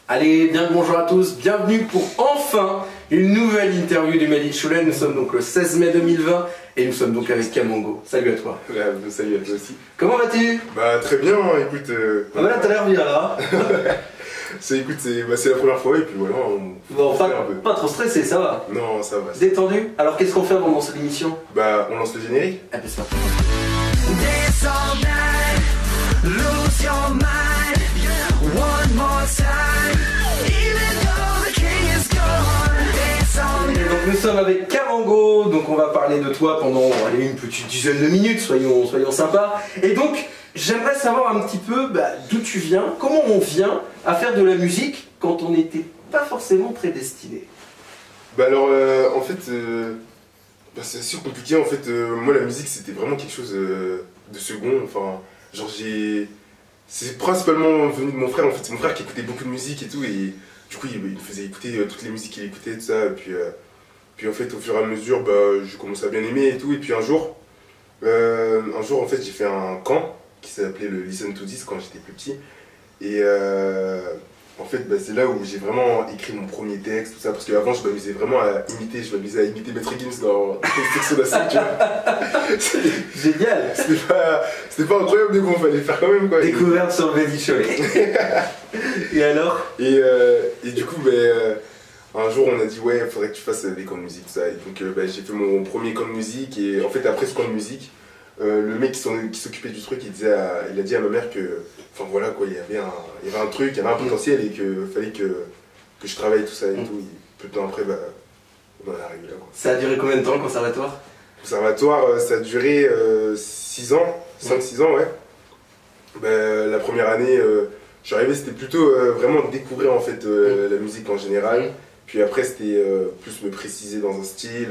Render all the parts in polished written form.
Allez, bien le bonjour à tous, bienvenue pour enfin une nouvelle interview du Made in Cholet. Nous sommes donc le 16 mai 2020 et nous sommes donc avec Kamongo. Salut à toi. Ouais, salut à toi aussi. Comment vas-tu? Bah très bien, écoute... Ah bah là t'as l'air bien là. Écoute, c'est la première fois et puis voilà, Bon, pas trop stressé, ça va? Non, ça va. Détendu? Alors qu'est-ce qu'on fait avant de lancer l'émission? Bah on lance le générique. Ah bah c'est parti. Dance all night, lose your mind, one more time, even though the king is gone. Dance all Et night. donc nous sommes avec Kamongo, donc on va parler de toi pendant allez, une petite dizaine de minutes, soyons sympas. Et donc j'aimerais savoir un petit peu d'où tu viens, comment on vient à faire de la musique quand on n'était pas forcément prédestiné. Bah alors en fait, c'est assez compliqué en fait. Moi la musique c'était vraiment quelque chose de second. Enfin, genre c'est principalement venu de mon frère en fait. C'est mon frère qui écoutait beaucoup de musique et tout et du coup il me faisait écouter toutes les musiques qu'il écoutait tout ça. Et puis en fait au fur et à mesure j'ai commencé à bien aimer et tout. Et puis un jour en fait j'ai fait un camp qui s'appelait le Listen to This quand j'étais plus petit. Et en fait, c'est là où j'ai vraiment écrit mon premier texte, tout ça, parce qu'avant je m'amusais vraiment à imiter, Maître Gims dans Construction d'Assaut, tu vois. Génial. C'était pas incroyable, mais bon, fallait le faire quand même, quoi. Découverte sur le Made in Cholet. Et alors? Et du coup, un jour on a dit, ouais, il faudrait que tu fasses des camps de musique, tout ça. Et donc j'ai fait mon premier camp de musique, et en fait, après ce camp de musique, le mec qui s'occupait du truc, il a dit à ma mère que, enfin voilà quoi, il y avait un truc, il y avait un potentiel et qu'il fallait que je travaille tout ça et tout. Et peu de temps après, on en est arrivé là quoi. Ça a duré combien de temps le conservatoire? Le conservatoire, ça a duré 6 ans, 5-6 ans, ouais. La première année, je suis arrivé, c'était plutôt vraiment découvrir en fait la musique en général. Puis après c'était plus me préciser dans un style,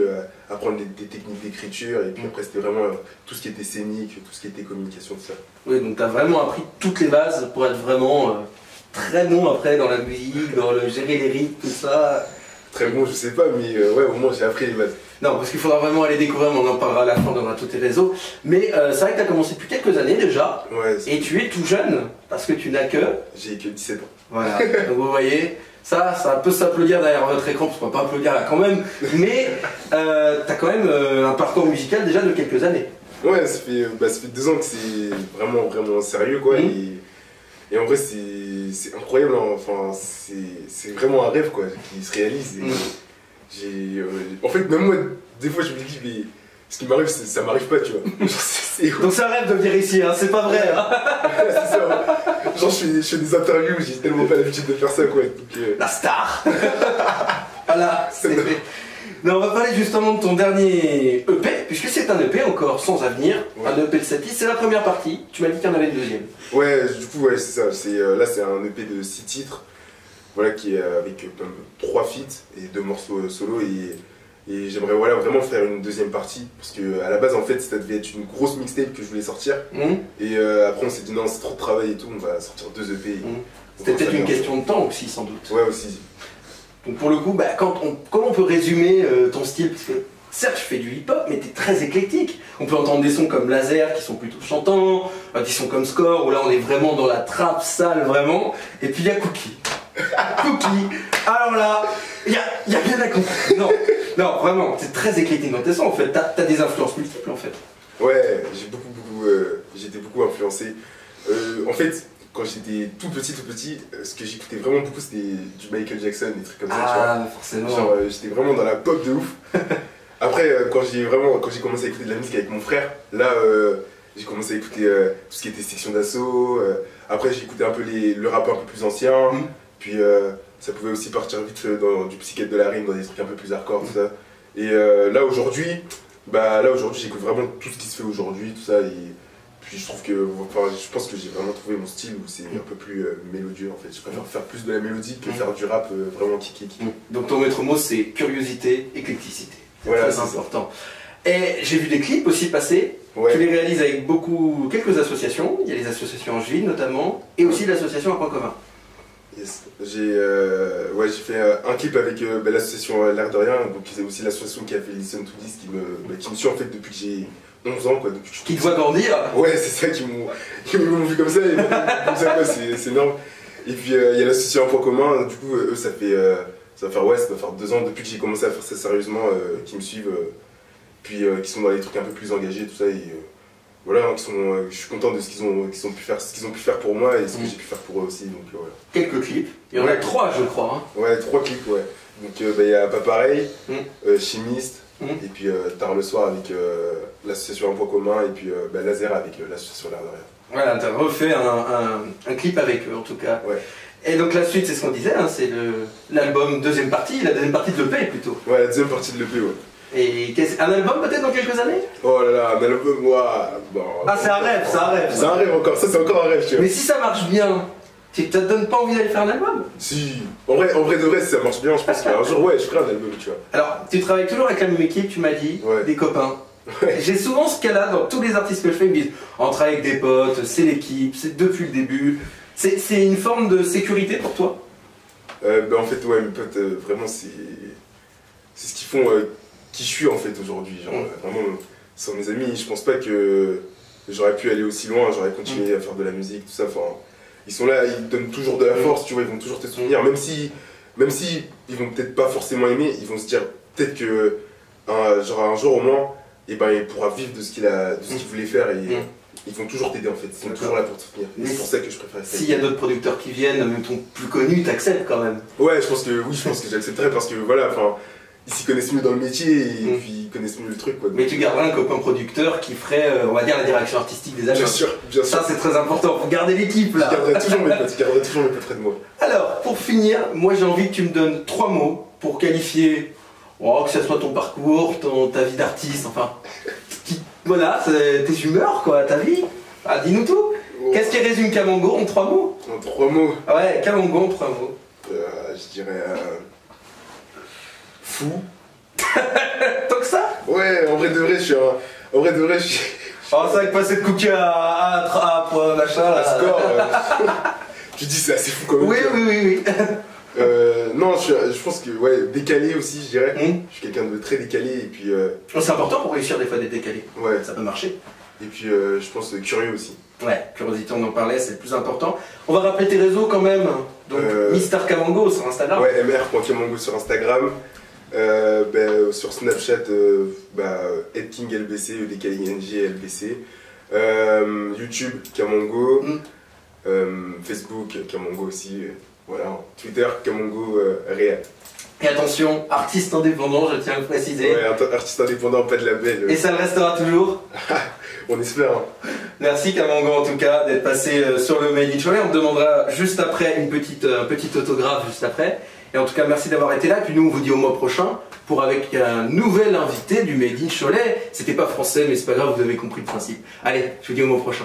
apprendre des techniques d'écriture et puis après c'était vraiment tout ce qui était scénique, tout ce qui était communication, tout ça. Oui, donc tu as vraiment appris toutes les bases pour être vraiment très bon après dans la musique, dans le gérer les rythmes, tout ça. Très bon, je sais pas, mais ouais, au moins j'ai appris les bases. Non, parce qu'il faudra vraiment aller découvrir, mais on en parlera à la fin, on donnera tous tes réseaux. Mais c'est vrai que tu as commencé depuis quelques années déjà, Ouais, et tu es tout jeune, parce que tu n'as que... j'ai que 17 ans. Voilà, donc vous voyez... Ça peut s'applaudir derrière votre écran, parce qu'on va pas applaudir là quand même, mais t'as quand même un parcours musical déjà de quelques années. Ouais, ça fait 2 ans que c'est vraiment sérieux quoi, et en vrai c'est incroyable, hein. Enfin c'est vraiment un rêve quoi, qui se réalise. Et en fait même moi, des fois je me dis mais ce qui m'arrive ça m'arrive pas tu vois. Donc c'est un rêve de venir ici, hein, c'est pas vrai hein. C'est ça. Genre je fais des interviews, j'ai tellement pas l'habitude de faire ça quoi. Donc, La star. Voilà, c'est fait. Non, on va parler justement de ton dernier EP, puisque c'est un EP encore sans avenir, ouais. Un EP de 7 titres, c'est la première partie, tu m'as dit qu'il y en avait une deuxième. Ouais, du coup ouais c'est ça, là c'est un EP de 6 titres, voilà, qui est avec 3 feats et 2 morceaux solo et j'aimerais voilà, vraiment faire une deuxième partie parce que à la base en fait ça devait être une grosse mixtape que je voulais sortir et après on s'est dit non c'est trop de travail et tout, on va sortir 2 EP. C'était peut-être une question de temps aussi sans doute. Ouais aussi. Donc pour le coup, comment on peut résumer ton style? Parce que certes je fais du hip-hop mais t'es très éclectique. On peut entendre des sons comme Laser qui sont plutôt chantants, des sons comme Score où là on est vraiment dans la trappe sale vraiment, et puis il y a Cookie. Cookie, alors là, il y a rien à comprendre. Non, vraiment, c'est très éclectique dans tes sons en fait, t'as des influences multiples en fait. Ouais, j'ai été beaucoup influencé. En fait, quand j'étais tout petit, ce que j'écoutais vraiment beaucoup c'était du Michael Jackson, des trucs comme ça, tu vois. Ah, forcément. Genre j'étais vraiment dans la pop de ouf. Après, quand j'ai commencé à écouter de la musique avec mon frère, là j'ai commencé à écouter tout ce qui était Section d'Assaut. Après j'ai écouté un peu le rap un peu plus ancien. Puis ça pouvait aussi partir vite dans du Psychiatre de la rime, dans des trucs un peu plus hardcore, tout ça. Et là aujourd'hui j'écoute vraiment tout ce qui se fait aujourd'hui, tout ça. Et puis je trouve que, je pense que j'ai vraiment trouvé mon style où c'est un peu plus mélodieux en fait. Je préfère faire plus de la mélodie que faire du rap vraiment kiki. Donc ton maître mot c'est curiosité, éclecticité. C'est voilà, très important. Et j'ai vu des clips aussi passer. Ouais. Tu les réalises avec quelques associations. Il y a les associations Angevine notamment, et aussi l'association Un Point Commun. Yes. J'ai fait un clip avec l'association L'air de Rien, donc c'est aussi l'association qui a fait Listen to This qui me suit en fait depuis que j'ai 11 ans quoi. Qui te voit grandir. Ouais, c'est ça, qui m'ont vu comme ça et comme ça quoi, c'est énorme. Et puis il y a l'association Un Point Commun, du coup eux ça va faire 2 ans depuis que j'ai commencé à faire ça sérieusement, qui me suivent, puis qui sont dans les trucs un peu plus engagés, tout ça, et voilà, je suis content de ce qu'ils ont pu faire pour moi et ce que j'ai pu faire pour eux aussi, donc voilà. Quelques clips, il y en a 3 je crois. Hein. Ouais, 3 clips, ouais. Donc il y a Pas Pareil, Chimiste, et puis Tard le Soir avec l'association Un Point Commun, et puis Laser avec l'association L'Art de Rien. Voilà, t'as refait un clip avec eux en tout cas. Ouais. Et donc la suite, c'est ce qu'on disait, hein, c'est l'album deuxième partie, la deuxième partie de l'EP plutôt. Ouais, la deuxième partie de l'EP, ouais. Et un album peut-être dans quelques années? Oh là là, un album, moi... Bon, ah c'est un rêve, c'est un rêve. C'est un rêve encore, ça c'est encore un rêve, tu vois. Mais si ça marche bien, tu te donnes pas envie d'aller faire un album? Si, en vrai de vrai, si ça marche bien, je pense qu'un jour, ouais, je ferai un album, tu vois. Alors, tu travailles toujours avec la même équipe, tu m'as dit, des copains. Ouais. J'ai souvent ce cas-là dans tous les artistes que je fais, ils me disent on travaille avec des potes, c'est l'équipe, c'est depuis le début. C'est une forme de sécurité pour toi? En fait, ouais, mes potes, vraiment, c'est ce qu'ils font, qui je suis en fait aujourd'hui. Genre, vraiment, sans mes amis, je pense pas que j'aurais pu aller aussi loin, j'aurais continué à faire de la musique, tout ça. Enfin, ils sont là, ils te donnent toujours de la force, tu vois, ils vont toujours te soutenir, même si ils vont peut-être pas forcément aimer, ils vont se dire peut-être que un jour au moins, et ben, il pourra vivre de ce qu'il voulait faire et ils vont toujours t'aider en fait, ils sont toujours là pour te soutenir. C'est pour ça que je préfère ça. S'il y a d'autres producteurs qui viennent, même ton plus connu, t'acceptes quand même? Ouais, je pense que j'accepterais parce que voilà, enfin, ils s'y connaissent mieux dans le métier et puis ils connaissent mieux le truc quoi. Mais tu garderas un copain producteur qui ferait, on va dire, la direction artistique des albums. Bien sûr, bien sûr. Ça c'est très important, faut garder l'équipe là. Je garderai toujours mes potes près de moi. Alors, pour finir, moi j'ai envie que tu me donnes 3 mots pour qualifier, que ce soit ton parcours, ta vie d'artiste, enfin, voilà, tes humeurs quoi, ta vie. Ah, dis-nous tout. Qu'est-ce qui résume Kamango en 3 mots? En 3 mots. Ouais, Kamango en 3 mots. Je dirais fou. Tant que ça? Ouais, en vrai de vrai, je suis Oh, c'est vrai que passer de cookie à machin là. score. Tu dis c'est assez fou quand même. Oui. Non, je pense que ouais, décalé aussi, je dirais. Je suis quelqu'un de très décalé et puis. C'est important pour réussir des fois d'être décalé. Ouais. Ça peut marcher. Et puis je pense curieux aussi. Ouais, curiosité, on en parlait, c'est le plus important. On va rappeler tes réseaux quand même. Donc Mister Kamango sur Instagram. Ouais, mr.kamango sur Instagram. Sur Snapchat, EdKingLBC, EDKING LBC. YouTube, Kamango. Facebook, Kamango aussi. Voilà. Twitter, Kamango Réal. Et attention, artiste indépendant, je tiens à le préciser. Ouais, artiste indépendant, pas de label. Et ça le restera toujours. On espère. Hein. Merci Kamango en tout cas d'être passé sur le Made in Cholet. On te demandera juste après un petit autographe juste après. Et en tout cas merci d'avoir été là. Puis nous on vous dit au mois prochain pour avec un nouvel invité du Made in Cholet. C'était pas français mais c'est pas grave, vous avez compris le principe. Allez, je vous dis au mois prochain.